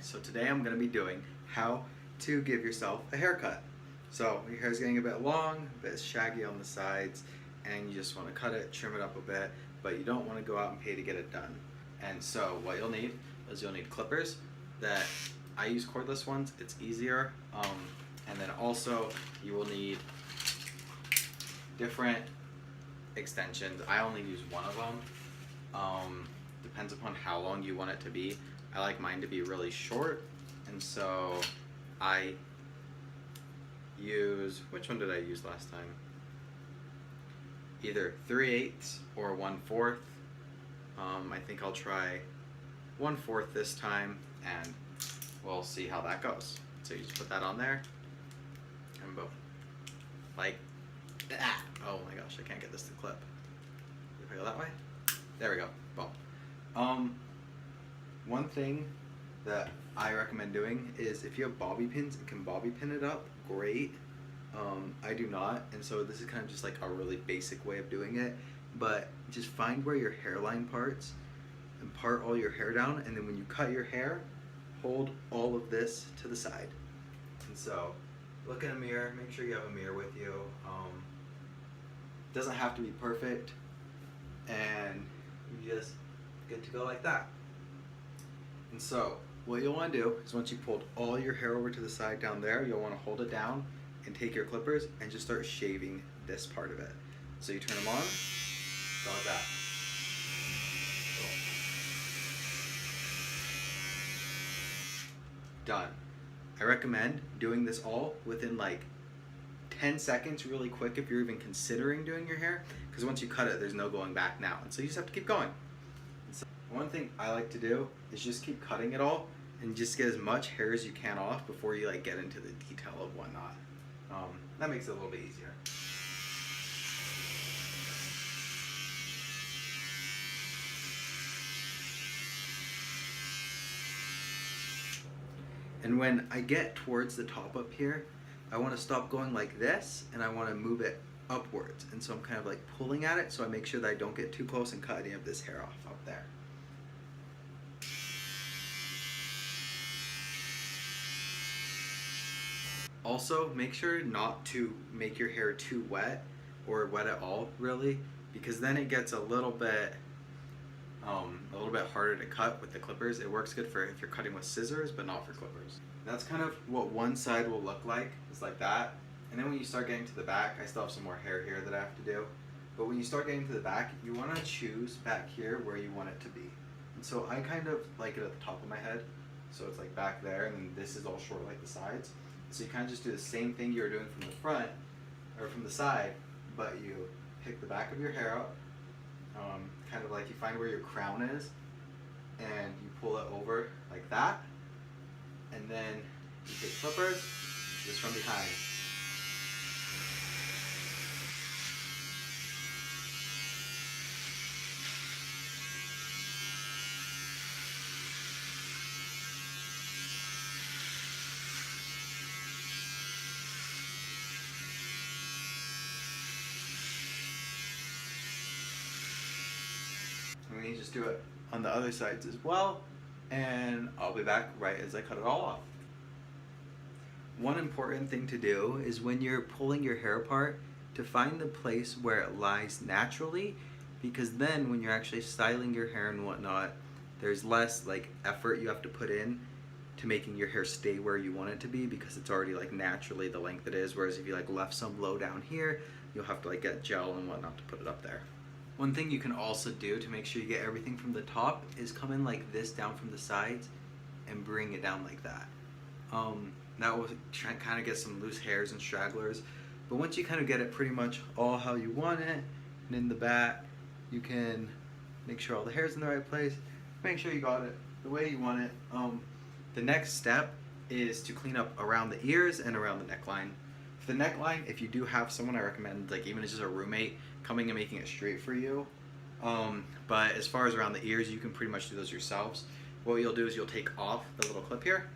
So today I'm going to be doing how to give yourself a haircut. So your hair's getting a bit long, a bit shaggy on the sides, and you just want to cut it, trim it up a bit, but you don't want to go out and pay to get it done. And so what you'll need is you'll need clippers. That I use cordless ones, it's easier. And then also you will need different extensions. I only use one of them. Depends upon how long you want it to be. I like mine to be really short, and so I use, which one did I use last time? Either 3/8 or 1/4. I think I'll try 1/4 this time, and we'll see how that goes. So you just put that on there, and boom, like that. Oh my gosh, I can't get this to clip. If I go that way, there we go. Boom. One thing that I recommend doing is if you have bobby pins and can bobby pin it up, great. I do not, and so this is kind of just like a really basic way of doing it. But just find where your hairline parts and part all your hair down, and then when you cut your hair, hold all of this to the side. And so look in a mirror, make sure you have a mirror with you. It doesn't have to be perfect, and you just get to go like that. And so what you'll want to do is once you pulled all your hair over to the side down there, you'll want to hold it down and take your clippers and just start shaving this part of it. So you turn them on, go like that. Done. I recommend doing this all within like 10 seconds really quick if you're even considering doing your hair, because once you cut it, there's no going back now, and so you just have to keep going. So one thing I like to do is just keep cutting it all and just get as much hair as you can off before you like get into the detail of whatnot. That makes it a little bit easier. And when I get towards the top up here, I want to stop going like this, and I want to move it upwards. And so I'm kind of like pulling at it, so I make sure that I don't get too close and cut any of this hair off up there. Also, make sure not to make your hair too wet or wet at all, really, because then it gets a little bit harder to cut with the clippers. It works good for if you're cutting with scissors, but not for clippers. That's kind of what one side will look like, is like that. And then when you start getting to the back, I still have some more hair here that I have to do. But when you start getting to the back, you want to choose back here where you want it to be. And so I kind of like it at the top of my head. So it's like back there, and then this is all short like the sides. So you kind of just do the same thing you were doing from the front, or from the side, but you pick the back of your hair up, kind of like you find where your crown is, and you pull it over like that, and then you take clippers just from behind. And then you just do it on the other sides as well, and I'll be back right as I cut it all off. One important thing to do is when you're pulling your hair apart, to find the place where it lies naturally, because then when you're actually styling your hair and whatnot, there's less like effort you have to put in to making your hair stay where you want it to be, because it's already like naturally the length it is. Whereas if you like left some low down here, you'll have to like get gel and whatnot to put it up there. One thing you can also do to make sure you get everything from the top is come in like this down from the sides and bring it down like that. That will kind of get some loose hairs and stragglers. But once you kind of get it pretty much all how you want it, and in the back, you can make sure all the hair's in the right place, make sure you got it the way you want it. The next step is to clean up around the ears and around the neckline. For the neckline, if you do have someone, I recommend like even as just a roommate coming and making it straight for you. But as far as around the ears, you can pretty much do those yourselves. What you'll do is you'll take off the little clip here,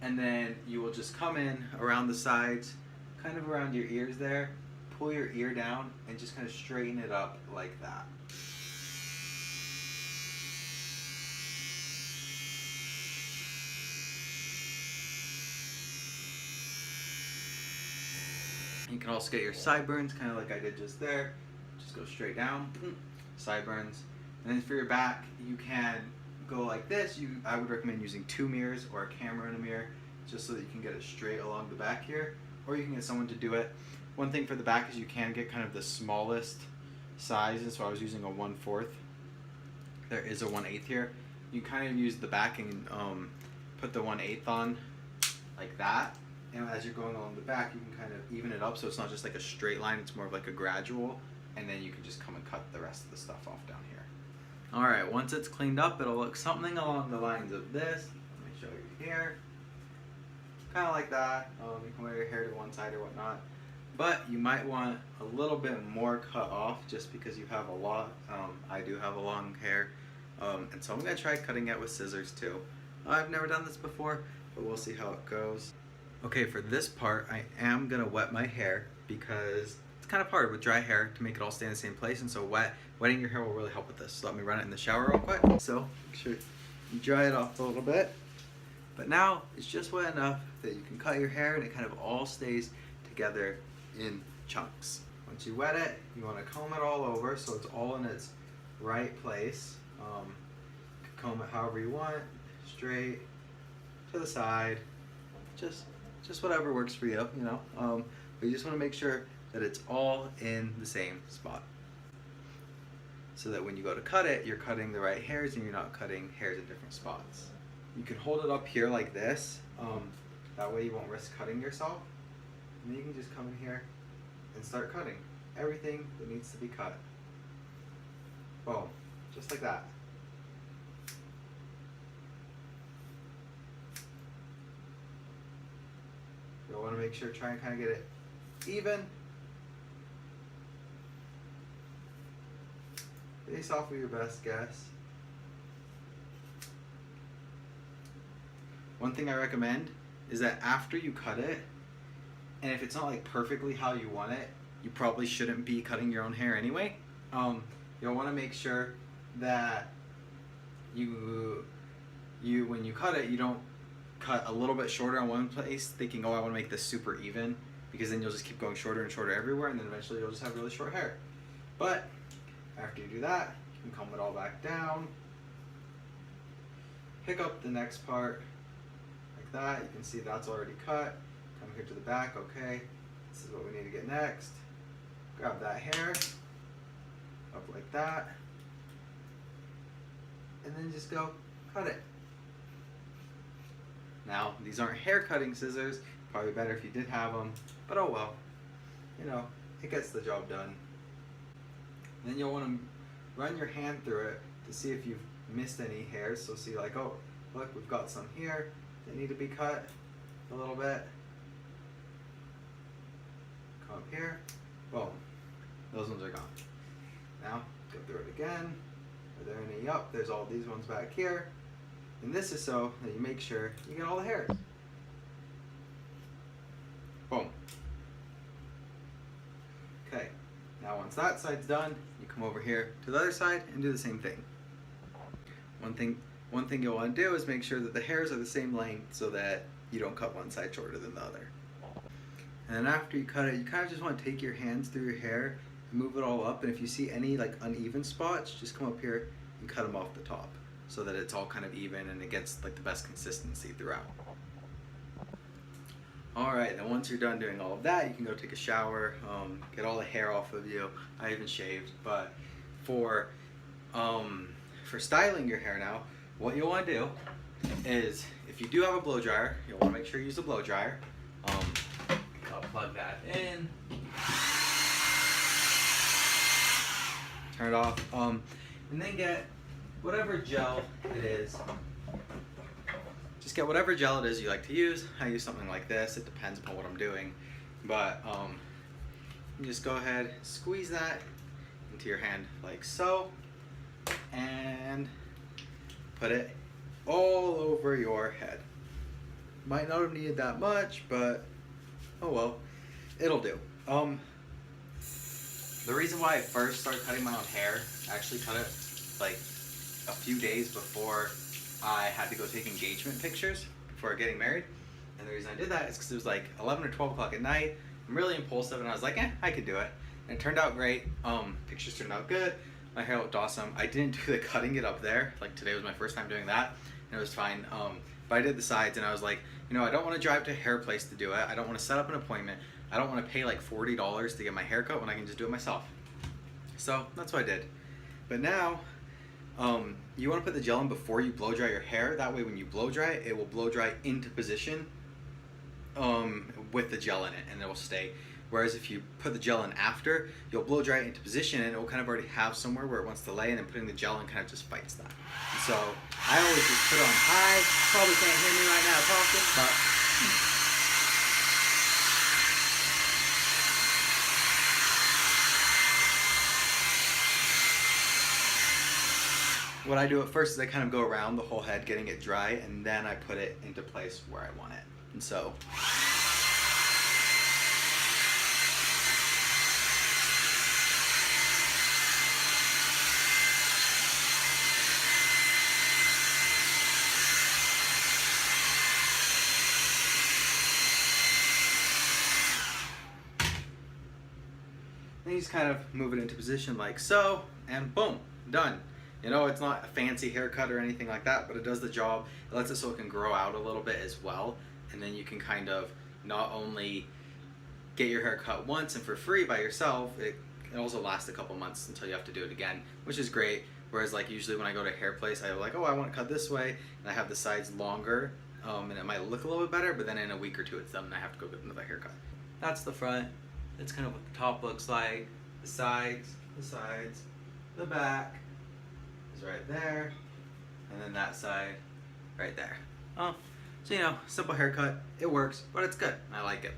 and then you will just come in around the sides, kind of around your ears there, pull your ear down, and just kind of straighten it up like that. You can also get your sideburns, kind of like I did just there. Just go straight down, sideburns. And then for your back, you can go like this. I would recommend using 2 mirrors or a camera in a mirror, just so that you can get it straight along the back here. Or you can get someone to do it. One thing for the back is you can get kind of the smallest sizes. So I was using a 1/4. There is a 1/8 here. You kind of use the back and put the 1/8 on like that. And as you're going along the back, you can kind of even it up so it's not just like a straight line, it's more of like a gradual. And then you can just come and cut the rest of the stuff off down here. Alright, once it's cleaned up, it'll look something along the lines of this. Let me show you here. Kind of like that. You can wear your hair to one side or whatnot. But you might want a little bit more cut off just because you have a lot. I do have a long hair. And so I'm going to try cutting it with scissors too. I've never done this before, but we'll see how it goes. Okay, for this part, I am going to wet my hair because it's kind of hard with dry hair to make it all stay in the same place. And so wetting your hair will really help with this. So let me run it in the shower real quick. So make sure you dry it off a little bit. But now it's just wet enough that you can cut your hair and it kind of all stays together in chunks. Once you wet it, you want to comb it all over so it's all in its right place. You can comb it however you want, straight, to the side, just whatever works for you, you know. But you just want to make sure that it's all in the same spot, so that when you go to cut it, you're cutting the right hairs and you're not cutting hairs in different spots. You can hold it up here like this, that way you won't risk cutting yourself. And then you can just come in here and start cutting everything that needs to be cut. Boom, just like that. You'll want to make sure, try and kind of get it even. Base off of your best guess. One thing I recommend is that after you cut it, and if it's not like perfectly how you want it, you probably shouldn't be cutting your own hair anyway. You'll want to make sure that you when you cut it, you don't cut a little bit shorter on one place thinking, oh, I want to make this super even, because then you'll just keep going shorter and shorter everywhere, and then eventually you'll just have really short hair. But after you do that, you can comb it all back down, pick up the next part like that. You can see that's already cut. Come here to the back. Okay, this is what we need to get next. Grab that hair up like that, and then just go cut it. Now, these aren't hair cutting scissors, probably better if you did have them, but oh well, you know, it gets the job done. And then you'll want to run your hand through it to see if you've missed any hairs. So see, like, oh, look, we've got some here that need to be cut a little bit. Come up here, boom, those ones are gone. Now, go through it again. Are there any? Yup, there's all these ones back here. And this is so that you make sure you get all the hairs. Boom. Okay, now once that side's done, you come over here to the other side and do the same thing. One thing you'll want to do is make sure that the hairs are the same length so that you don't cut one side shorter than the other. And then after you cut it, you kind of just want to take your hands through your hair and move it all up. And if you see any like uneven spots, just come up here and cut them off the top, so that it's all kind of even and it gets like the best consistency throughout. Alright, then once you're done doing all of that, you can go take a shower, get all the hair off of you. I even shaved, but for styling your hair now, what you'll want to do is, if you do have a blow dryer, you'll want to make sure you use a blow dryer. I'll plug that in. Turn it off. And then get whatever gel it is. Just get whatever gel it is you like to use. I use something like this. It depends upon what I'm doing. But you just go ahead, squeeze that into your hand like so, and put it all over your head. Might not have needed that much, but oh well, it'll do. The reason why I first started cutting my own hair, I actually cut it like a few days before I had to go take engagement pictures before getting married. And the reason I did that is because it was like 11 or 12 o'clock at night. I'm really impulsive, and I was like, I could do it. And it turned out great. Pictures turned out good. My hair looked awesome. I didn't do the cutting it up there. Like today was my first time doing that, and it was fine. But I did the sides, and I was like, I don't want to drive to a hair place to do it. I don't want to set up an appointment. I don't want to pay like $40 to get my hair cut when I can just do it myself. So that's what I did. But now, you want to put the gel in before you blow dry your hair. That way when you blow dry it, it will blow dry into position with the gel in it, and it will stay. Whereas if you put the gel in after, you'll blow dry it into position, and it will kind of already have somewhere where it wants to lay, and then putting the gel in kind of just fights that. And so I always just put it on high. Probably can't hear me right now talking, but what I do at first is I kind of go around the whole head getting it dry, and then I put it into place where I want it. And so then you just kind of move it into position like so, and boom, done. It's not a fancy haircut or anything like that, but it does the job. It lets it so it can grow out a little bit as well, and then you can kind of not only get your hair cut once and for free by yourself, it also lasts a couple months until you have to do it again, which is great. Whereas like usually when I go to a hair place, I'm like, oh, I want it cut this way, and I have the sides longer, and it might look a little bit better, but then in a week or two it's done and I have to go get another haircut. That's the front. That's kind of what the top looks like. The sides, the back is right there, and then that side right there. Oh, so simple haircut. It works, but it's good. I like it.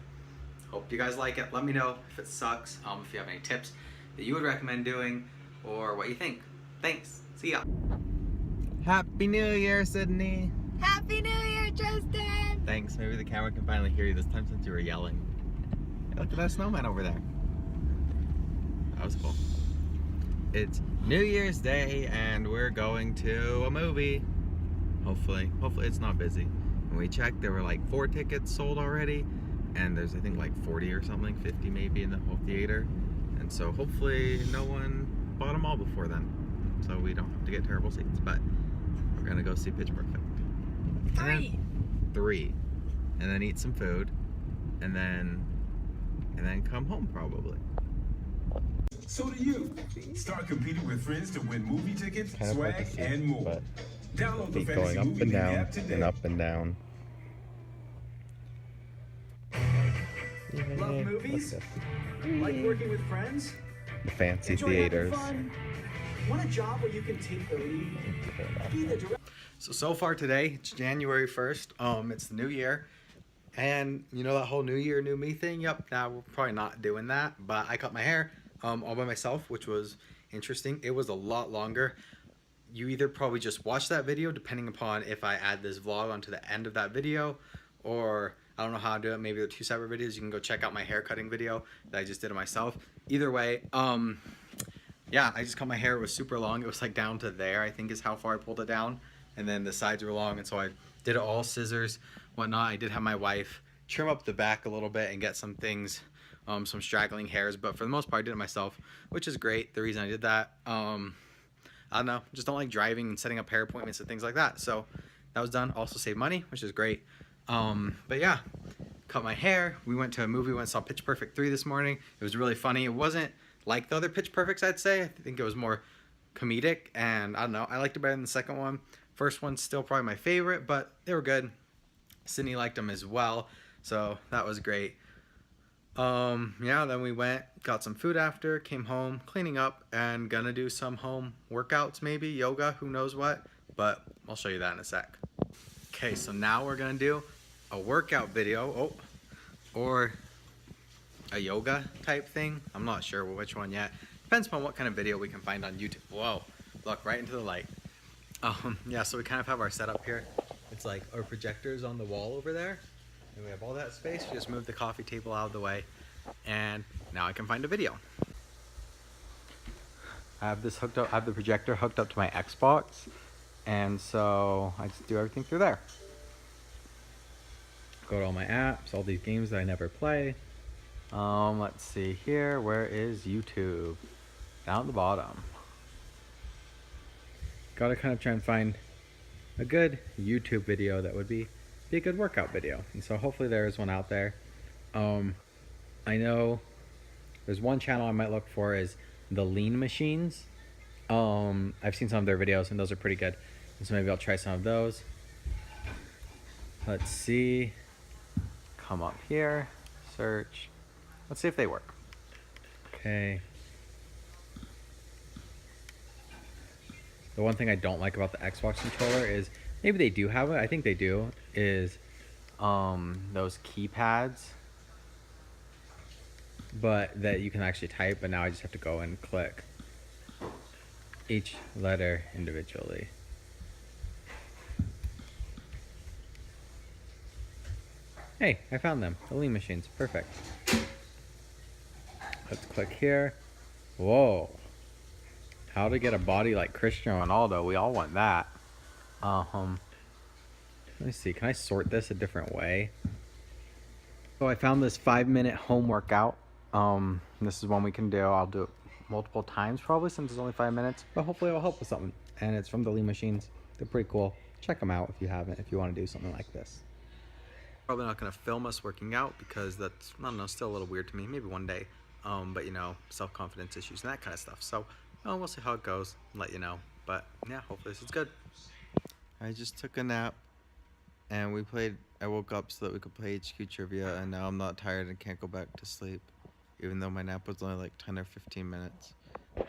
Hope you guys like it. Let me know if it sucks, if you have any tips that you would recommend doing, or what you think. Thanks. See ya. Happy New Year, Sydney. Happy New Year, Tristan. Thanks. Maybe the camera can finally hear you this time since you were yelling. Hey, look at that snowman over there. That was cool. It's New Year's Day and we're going to a movie. Hopefully it's not busy. When we checked, there were like 4 tickets sold already, and there's I think like 40 or something, 50 maybe in the whole theater. And so hopefully no one bought them all before then, so we don't have to get terrible seats. But we're gonna go see Pitch Perfect. 3. And then eat some food, and then come home probably. So do you. Start competing with friends to win movie tickets, swag, and more. Download the Fantasy Movie League app today. And up and down. Love movies? Like working with friends? The fancy Enjoy theaters. having fun? Want a job where you can take the lead? Be the director. So far today, it's January 1st. It's the new year. And that whole new year, new me thing? Yep, now we're probably not doing that. But I cut my hair all by myself, which was interesting. It was a lot longer. You either probably just watch that video, depending upon if I add this vlog onto the end of that video, or I don't know how to do it. Maybe they're 2 separate videos. You can go check out my hair cutting video that I just did of myself. Either way, yeah, I just cut my hair. It was super long. It was like down to there, I think is how far I pulled it down. And then the sides were long, and so I did it all scissors, whatnot. I did have my wife trim up the back a little bit and get some things, some straggling hairs, but for the most part I did it myself, which is great. The reason I did that, I don't know, just don't like driving and setting up hair appointments and things like that. So that was done. Also saved money, which is great. But yeah, cut my hair. We went to a movie. We went and saw Pitch Perfect 3 this morning. It was really funny. It wasn't like the other Pitch Perfects, I'd say. I think it was more comedic, and I don't know, I liked it better than the second one. First one's still probably my favorite, but they were good. Sydney liked them as well, so that was great. Yeah, then we went, got some food after, came home, cleaning up, and gonna do some home workouts, maybe yoga, who knows what, but I'll show you that in a sec. Okay, so now we're gonna do a workout video, or a yoga type thing. I'm not sure which one yet. Depends upon what kind of video we can find on YouTube. Whoa, look right into the light. Yeah, so we kind of have our setup here. It's like our projector's on the wall over there, and we have all that space. We just move the coffee table out of the way, and now I can find a video. I have this hooked up, I have the projector hooked up to my Xbox, and so I just do everything through there. Go to all my apps, all these games that I never play, Let's see here. Where is YouTube? Down at the bottom. Gotta kind of try and find a good YouTube video that would be a good workout video. And so hopefully there is one out there. I know there's one channel I might look for is the Lean Machines. I've seen some of their videos and those are pretty good. And so maybe I'll try some of those. Let's see. Come up here, search. Let's see if they work. Okay. The one thing I don't like about the Xbox controller is, maybe they do have it, I think they do, is those keypads, but that you can actually type, but now I just have to go and click each letter individually. Hey, I found them, the Lean Machines, perfect. Let's click here. Whoa. How to get a body like Cristiano Ronaldo. We all want that. Let me see. Can I sort this a different way? So I found this 5-minute home workout. This is one we can do. I'll do it multiple times probably since it's only 5 minutes. But hopefully it'll help with something. And it's from the Lean Machines. They're pretty cool. Check them out if you haven't, if you want to do something like this. Probably not going to film us working out because that's, I don't know, still a little weird to me. Maybe one day. But you know, self-confidence issues and that kind of stuff. So we'll see how it goes and let you know. But yeah, hopefully this is good. I just took a nap and I woke up so that we could play HQ Trivia, and now I'm not tired and can't go back to sleep, even though my nap was only like 10 or 15 minutes.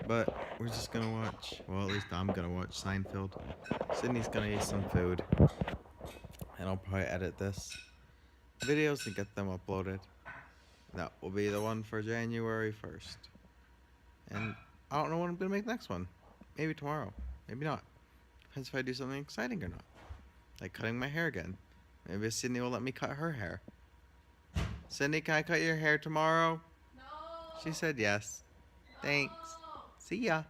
But we're just gonna watch, well, at least I'm gonna watch Seinfeld. Sydney's gonna eat some food, and I'll probably edit this videos and get them uploaded. That will be the one for January 1st. And I don't know when I'm gonna make the next one. Maybe tomorrow, maybe not. Depends if I do something exciting or not. Like cutting my hair again. Maybe Sydney will let me cut her hair. Sydney, can I cut your hair tomorrow? No. She said yes. Thanks. See ya.